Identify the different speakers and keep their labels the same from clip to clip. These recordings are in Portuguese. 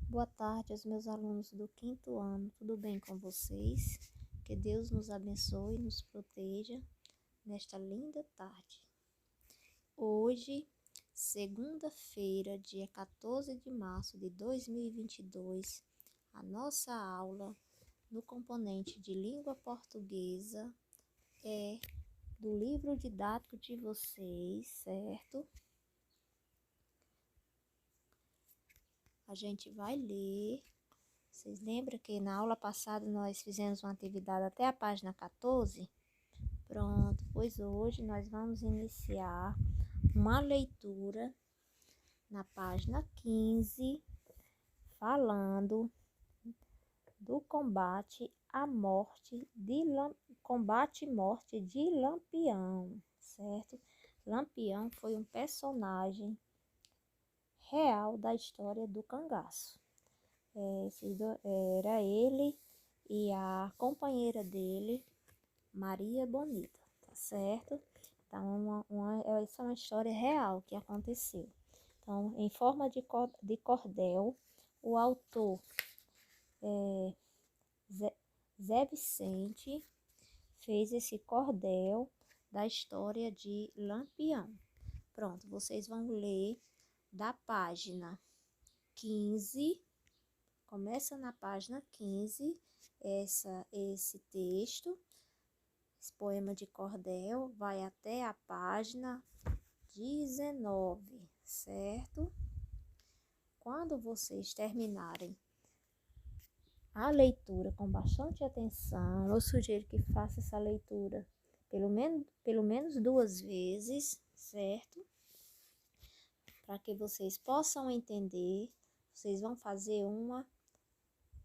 Speaker 1: Boa tarde aos meus alunos do quinto ano. Tudo bem com vocês? Que Deus nos abençoe e nos proteja nesta linda tarde. Hoje, segunda-feira, dia 14 de março de 2022, a nossa aula no componente de língua portuguesa é do livro didático de vocês, certo? A gente vai ler. Vocês lembram que na aula passada nós fizemos uma atividade até a página 14? Pronto, pois hoje nós vamos iniciar uma leitura na página 15, falando do combate à morte combate e morte de Lampião, certo? Lampião foi um personagem real da história do cangaço. Era ele e a companheira dele, Maria Bonita, tá certo? Então, essa é uma história real que aconteceu. Então, em forma de cordel, o autor Zé Vicente fez esse cordel da história de Lampião. Pronto, vocês vão ler da página 15. Começa na página 15, esse texto, esse poema de cordel, vai até a página 19, certo? Quando vocês terminarem a leitura com bastante atenção, eu sugiro que faça essa leitura pelo menos 2 vezes, certo? Para que vocês possam entender, vocês vão fazer uma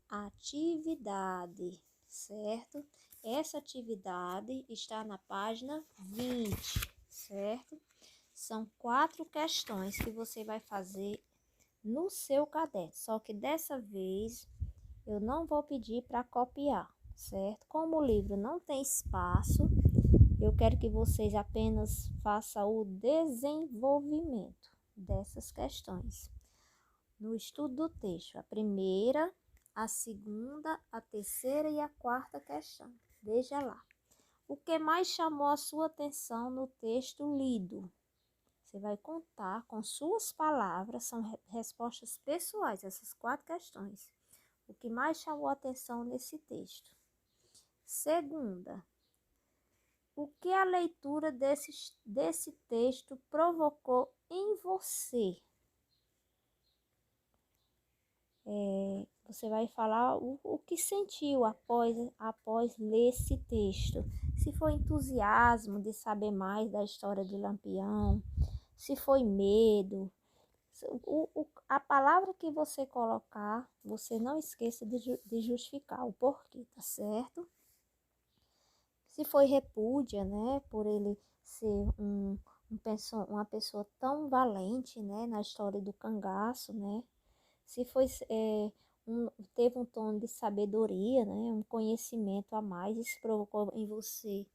Speaker 1: atividade, certo? Essa atividade está na página 20, certo? São 4 questões que você vai fazer no seu caderno, só que dessa vez eu não vou pedir para copiar, certo? Como o livro não tem espaço, eu quero que vocês apenas façam o desenvolvimento dessas questões. No estudo do texto, a primeira, a segunda, a terceira e a quarta questão. Veja lá. O que mais chamou a sua atenção no texto lido? Você vai contar com suas palavras, são respostas pessoais, essas 4 questões. O que mais chamou a atenção nesse texto? Segunda, o que a leitura desse texto provocou em você? Você vai falar o que sentiu após ler esse texto. Se foi entusiasmo de saber mais da história de Lampião, se foi medo. A palavra que você colocar, você não esqueça de justificar o porquê, tá certo? Se foi repúdia, né, por ele ser uma pessoa tão valente, né, na história do cangaço, né? Se foi teve um tom de sabedoria, né, um conhecimento a mais, isso provocou em você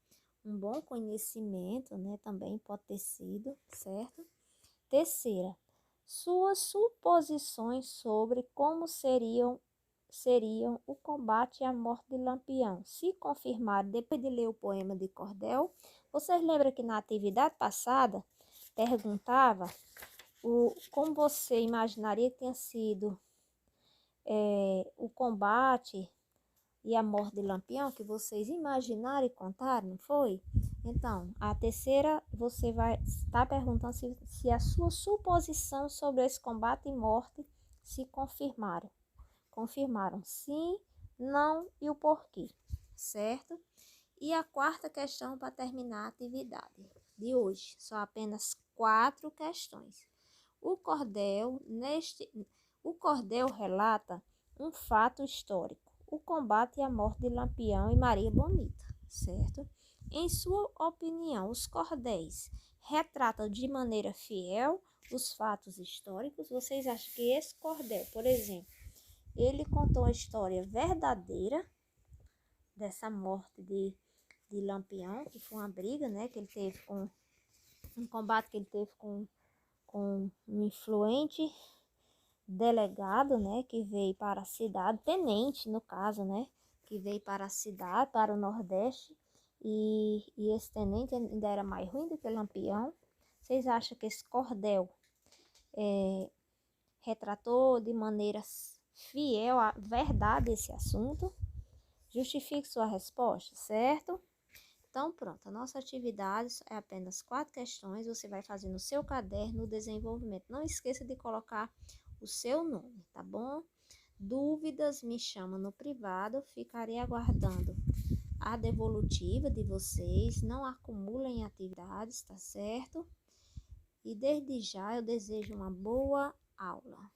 Speaker 1: um bom conhecimento, né, também pode ter sido, certo? Terceira, suas suposições sobre como seriam o combate e a morte de Lampião. Se confirmado depois de ler o poema de cordel, vocês lembram que na atividade passada perguntava como você imaginaria que tinha sido o combate e a morte de Lampião, que vocês imaginaram e contaram, não foi? Então, a terceira, você vai estar perguntando se a sua suposição sobre esse combate e morte se confirmaram. Confirmaram sim, não e o porquê, certo? E a quarta questão para terminar a atividade de hoje. São apenas 4 questões. O cordel relata um fato histórico, o combate e a morte de Lampião e Maria Bonita, certo? Em sua opinião, os cordéis retratam de maneira fiel os fatos históricos? Vocês acham que esse cordel, por exemplo, ele contou a história verdadeira dessa morte de Lampião, que foi uma briga, né, que ele teve um combate que ele teve com um influente delegado, né, que veio para a cidade, tenente, no caso, né, que veio para a cidade, para o Nordeste, e esse tenente ainda era mais ruim do que Lampião. Vocês acham que esse cordel retratou de maneira fiel à verdade esse assunto? Justifique sua resposta, certo? Então, pronto, a nossa atividade é apenas 4 questões, você vai fazer no seu caderno o desenvolvimento. Não esqueça de colocar o seu nome, tá bom? Dúvidas, me chama no privado, ficarei aguardando a devolutiva de vocês. Não acumulem atividades, tá certo? E desde já eu desejo uma boa aula.